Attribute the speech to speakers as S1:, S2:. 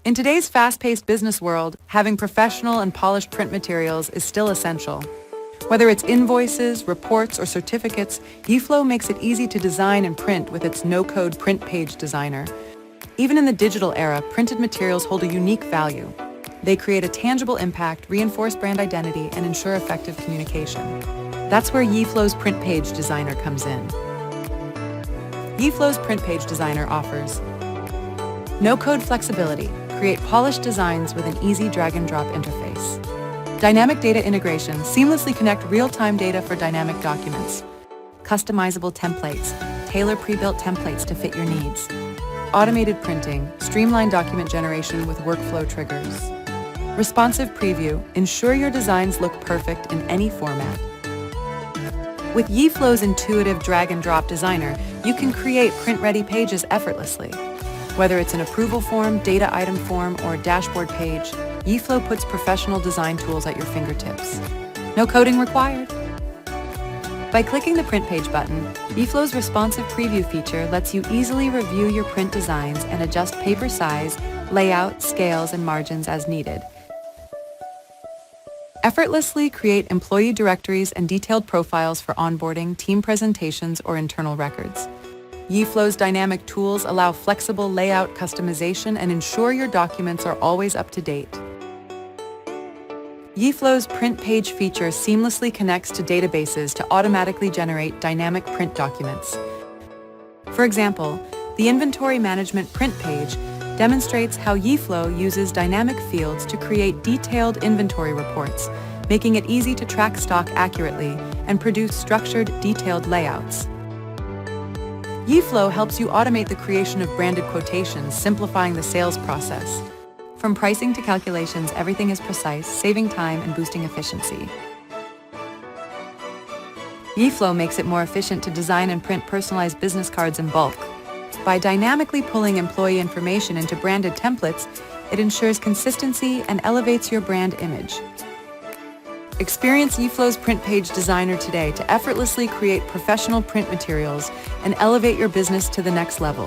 S1: In today's fast-paced business world, having professional and polished print materials is still essential. Whether it's invoices, reports, or certificates, Yeeflow makes it easy to design and print with its no-code print page designer. Even in the digital era, printed materials hold a unique value. They create a tangible impact, reinforce brand identity, and ensure effective communication. That's where Yeeflow's print page designer comes in. Yeeflow's print page designer offers no-code flexibility. Create polished designs with an easy drag-and-drop interface. Dynamic data integration. Seamlessly connect real-time data for dynamic documents. Customizable templates. Tailor pre-built templates to fit your needs. Automated printing. Streamline document generation with workflow triggers. Responsive preview. Ensure your designs look perfect in any format. With Yeeflow's intuitive drag-and-drop designer, you can create print-ready pages effortlessly. Whether it's an approval form, data item form, or a dashboard page, Yeeflow puts professional design tools at your fingertips. No coding required. By clicking the Print Page button, Yeeflow's responsive preview feature lets you easily review your print designs and adjust paper size, layout, scales, and margins as needed. Effortlessly create employee directories and detailed profiles for onboarding, team presentations, or internal records. Yeeflow's dynamic tools allow flexible layout customization and ensure your documents are always up to date. Yeeflow's print page feature seamlessly connects to databases to automatically generate dynamic print documents. For example, the inventory management print page demonstrates how Yeeflow uses dynamic fields to create detailed inventory reports, making it easy to track stock accurately and produce structured, detailed layouts. Yeeflow helps you automate the creation of branded quotations, simplifying the sales process. From pricing to calculations, everything is precise, saving time and boosting efficiency. Yeeflow makes it more efficient to design and print personalized business cards in bulk. By dynamically pulling employee information into branded templates, it ensures consistency and elevates your brand image. Experience Yeeflow's print page designer today to effortlessly create professional print materials and elevate your business to the next level.